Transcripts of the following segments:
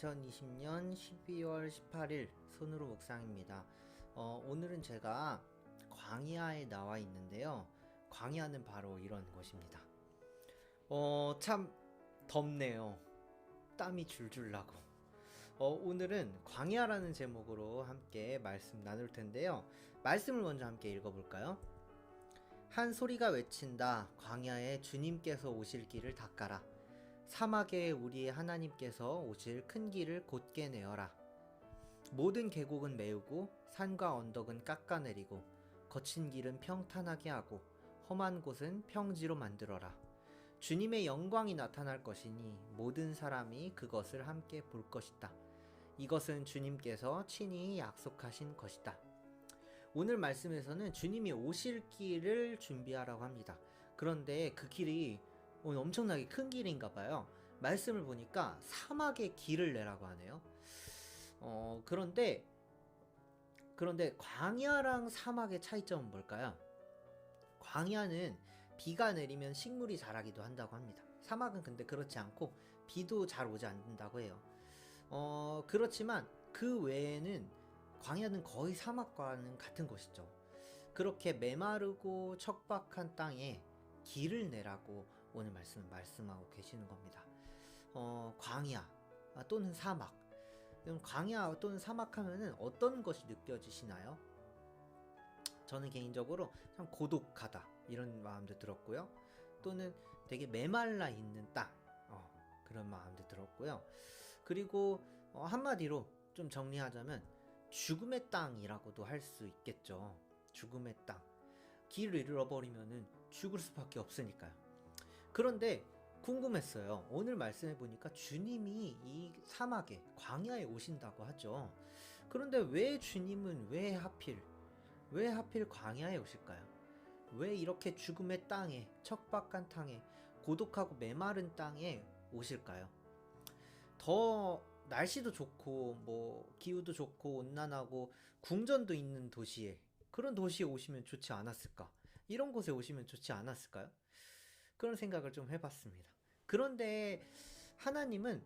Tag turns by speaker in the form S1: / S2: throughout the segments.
S1: 2020년 12월 18일 손으로 묵상입니다. 오늘은 제가 광야에 나와 있는데요. 광야는 바로 이런 곳입니다. 참 덥네요. 땀이 줄줄 나고. 오늘은 광야라는 제목으로 함께 말씀 나눌 텐데요. 말씀을 먼저 함께 읽어볼까요? 한 소리가 외친다. 광야에 주님께서 오실 길을 닦아라. 사막에 우리의 하나님께서 오실 큰 길을 곧게 내어라. 모든 계곡은 메우고 산과 언덕은 깎아내리고 거친 길은 평탄하게 하고 험한 곳은 평지로 만들어라. 주님의 영광이 나타날 것이니 모든 사람이 그것을 함께 볼 것이다. 이것은 주님께서 친히 약속하신 것이다. 오늘 말씀에서는 주님이 오실 길을 준비하라고 합니다. 그런데 그 길이 오늘 엄청나게 큰 길인가 봐요. 말씀을 보니까 사막에 길을 내라고 하네요. 그런데 광야랑 사막의 차이점은 뭘까요? 광야는 비가 내리면 식물이 자라기도 한다고 합니다. 사막은 근데 그렇지 않고 비도 잘 오지 않는다고 해요. 그렇지만 그 외에는 광야는 거의 사막과는 같은 곳이죠. 그렇게 메마르고 척박한 땅에 길을 내라고 오늘 말씀하고 계시는 겁니다. 광야 또는 사막. 그럼 광야 또는 사막 하면은 어떤 것이 느껴지시나요? 저는 개인적으로 참 고독하다 이런 마음도 들었고요. 또는 되게 메말라 있는 땅 그런 마음도 들었고요. 그리고 한마디로 좀 정리하자면 죽음의 땅이라고도 할 수 있겠죠. 죽음의 땅. 길을 잃어버리면은 죽을 수밖에 없으니까요. 그런데 궁금했어요. 오늘 말씀해 보니까 주님이 이 사막에 광야에 오신다고 하죠. 그런데 왜 주님은 왜 하필 광야에 오실까요? 왜 이렇게 죽음의 땅에, 척박한 땅에, 고독하고 메마른 땅에 오실까요? 더 날씨도 좋고 뭐 기후도 좋고 온난하고 궁전도 있는 도시에, 그런 도시에 오시면 좋지 않았을까? 이런 곳에 오시면 좋지 않았을까요? 그런 생각을 좀 해봤습니다. 그런데 하나님은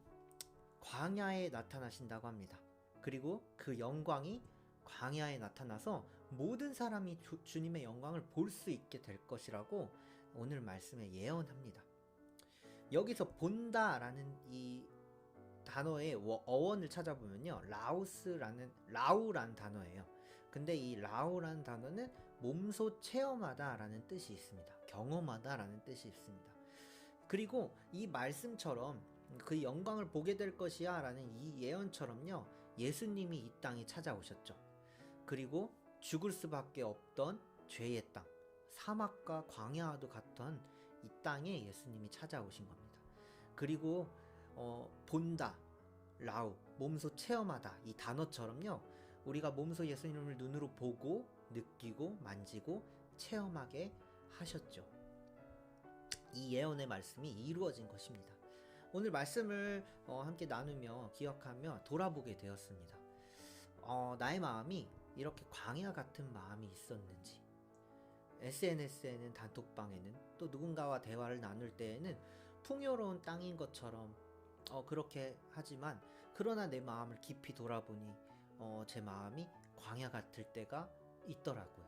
S1: 광야에 나타나신다고 합니다. 그리고 그 영광이 광야에 나타나서 모든 사람이 주님의 영광을 볼 수 있게 될 것이라고 오늘 말씀에 예언합니다. 여기서 본다라는 이 단어의 어원을 찾아보면요, 라우라는 단어예요. 근데 이 라우라는 단어는 몸소 체험하다 라는 뜻이 있습니다. 경험하다 라는 뜻이 있습니다. 그리고 이 말씀처럼 그 영광을 보게 될 것이야 라는 이 예언처럼요, 예수님이 이 땅에 찾아오셨죠. 그리고 죽을 수밖에 없던 죄의 땅, 사막과 광야와도 같던 이 땅에 예수님이 찾아오신 겁니다. 그리고 본다, 라우, 몸소 체험하다 이 단어처럼요, 우리가 몸소 예수님을 눈으로 보고 느끼고 만지고 체험하게 하셨죠. 이 예언의 말씀이 이루어진 것입니다. 오늘 말씀을 함께 나누며 기억하며 돌아보게 되었습니다. 나의 마음이 이렇게 광야 같은 마음이 있었는지, SNS에는 단톡방에는 또 누군가와 대화를 나눌 때에는 풍요로운 땅인 것처럼 그렇게 하지만, 그러나 내 마음을 깊이 돌아보니 제 마음이 광야 같을 때가 있더라고요.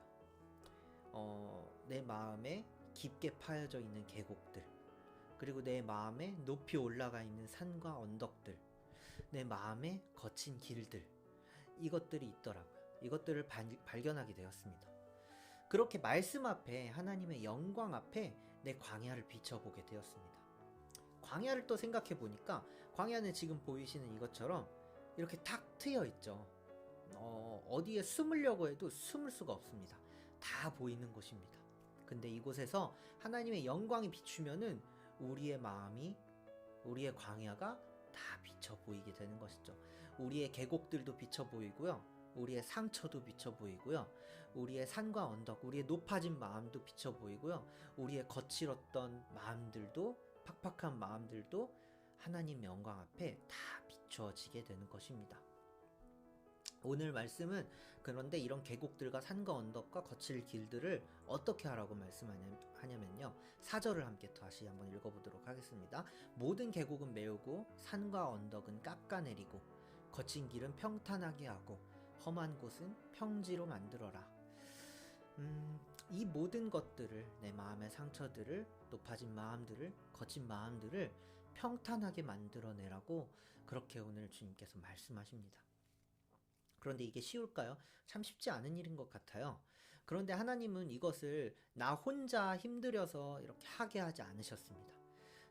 S1: 내 마음에 깊게 파여져 있는 계곡들, 그리고 내 마음에 높이 올라가 있는 산과 언덕들, 내 마음에 거친 길들, 이것들이 있더라고요. 이것들을 발견하게 되었습니다. 그렇게 말씀 앞에, 하나님의 영광 앞에 내 광야를 비춰보게 되었습니다. 광야를 또 생각해 보니까 광야는 지금 보이시는 이것처럼 이렇게 탁 트여 있죠. 어디에 숨으려고 해도 숨을 수가 없습니다. 다 보이는 곳입니다. 근데 이곳에서 하나님의 영광이 비추면은 우리의 마음이, 우리의 광야가 다 비쳐 보이게 되는 것이죠. 우리의 계곡들도 비쳐 보이고요, 우리의 상처도 비쳐 보이고요, 우리의 산과 언덕, 우리의 높아진 마음도 비쳐 보이고요, 우리의 거칠었던 마음들도, 팍팍한 마음들도 하나님 영광 앞에 다 비춰지게 되는 것입니다. 오늘 말씀은 그런데 이런 계곡들과 산과 언덕과 거칠 길들을 어떻게 하라고 말씀하냐면요. 4절을 함께 다시 한번 읽어보도록 하겠습니다. 모든 계곡은 메우고 산과 언덕은 깎아내리고 거친 길은 평탄하게 하고 험한 곳은 평지로 만들어라. 이 모든 것들을, 내 마음의 상처들을, 높아진 마음들을, 거친 마음들을 평탄하게 만들어내라고 그렇게 오늘 주님께서 말씀하십니다. 그런데 이게 쉬울까요? 참 쉽지 않은 일인 것 같아요. 그런데 하나님은 이것을 나 혼자 힘들여서 이렇게 하게 하지 않으셨습니다.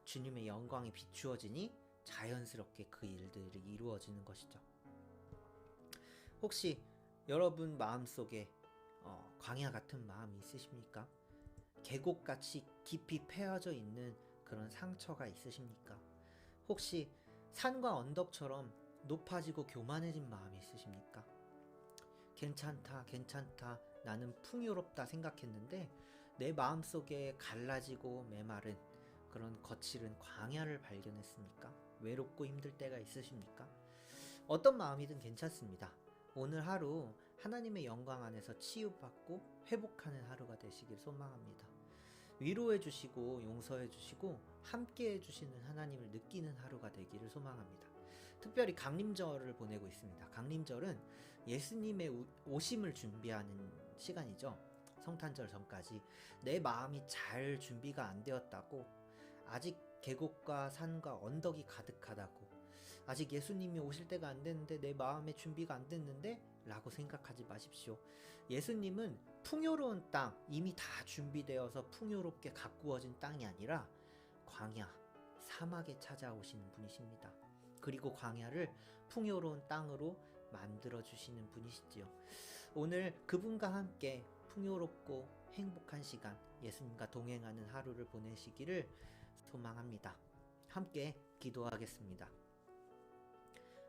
S1: 주님의 영광이 비추어지니 자연스럽게 그 일들이 이루어지는 것이죠. 혹시 여러분 마음속에 광야 같은 마음이 있으십니까? 계곡같이 깊이 패어져 있는 그런 상처가 있으십니까? 혹시 산과 언덕처럼 높아지고 교만해진 마음이 있으십니까? 괜찮다, 괜찮다, 나는 풍요롭다 생각했는데 내 마음속에 갈라지고 메마른 그런 거칠은 광야를 발견했습니까? 외롭고 힘들 때가 있으십니까? 어떤 마음이든 괜찮습니다. 오늘 하루 하나님의 영광 안에서 치유받고 회복하는 하루가 되시길 소망합니다. 위로해 주시고 용서해 주시고 함께 해 주시는 하나님을 느끼는 하루가 되기를 소망합니다. 특별히 강림절을 보내고 있습니다. 강림절은 예수님의 오심을 준비하는 시간이죠. 성탄절 전까지 내 마음이 잘 준비가 안 되었다고, 아직 계곡과 산과 언덕이 가득하다고, 아직 예수님이 오실 때가 안 됐는데 내 마음의 준비가 안 됐는데 라고 생각하지 마십시오. 예수님은 풍요로운 땅, 이미 다 준비되어서 풍요롭게 가꾸어진 땅이 아니라 광야, 사막에 찾아오시는 분이십니다. 그리고 광야를 풍요로운 땅으로 만들어주시는 분이시지요. 오늘 그분과 함께 풍요롭고 행복한 시간, 예수님과 동행하는 하루를 보내시기를 소망합니다. 함께 기도하겠습니다.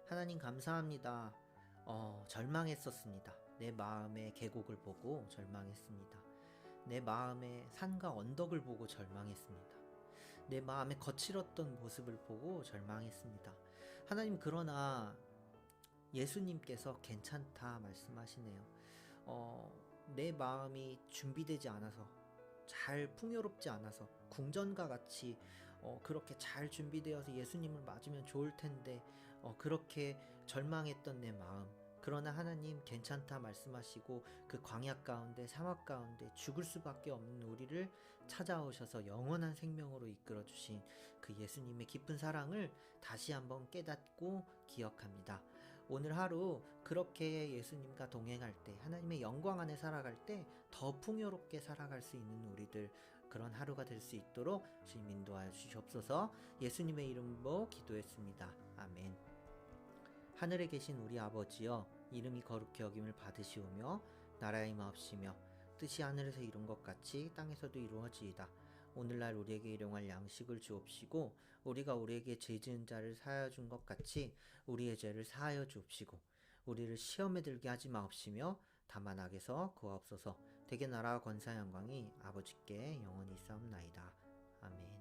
S1: 하나님 감사합니다. 절망했었습니다. 내 마음의 계곡을 보고 절망했습니다. 내 마음의 산과 언덕을 보고 절망했습니다. 내 마음의 거칠었던 모습을 보고 절망했습니다. 하나님, 그러나 예수님께서 괜찮다 말씀하시네요. 내 마음이 준비되지 않아서, 잘 풍요롭지 않아서, 궁전과 같이 그렇게 잘 준비되어서 예수님을 맞으면 좋을 텐데 그렇게 절망했던 내 마음, 그러나 하나님 괜찮다 말씀하시고 그 광야 가운데, 사막 가운데 죽을 수밖에 없는 우리를 찾아오셔서 영원한 생명으로 이끌어 주신 그 예수님의 깊은 사랑을 다시 한번 깨닫고 기억합니다. 오늘 하루 그렇게 예수님과 동행할 때, 하나님의 영광 안에 살아갈 때 더 풍요롭게 살아갈 수 있는 우리들, 그런 하루가 될 수 있도록 주님 인도하여 주시옵소서. 예수님의 이름으로 기도했습니다. 아멘. 하늘에 계신 우리 아버지여, 이름이 거룩히 여김을 받으시오며 나라의 마옵시며 뜻이 하늘에서 이룬 것 같이 땅에서도 이루어지이다. 오늘날 우리에게 일용할 양식을 주옵시고 우리가 우리에게 죄 지은 자를 사하여 준 것 같이 우리의 죄를 사하여 주옵시고 우리를 시험에 들게 하지 마옵시며 다만 악에서 구하옵소서. 대개 나라와 권세와 영광이 아버지께 영원히 있사옵나이다. 아멘.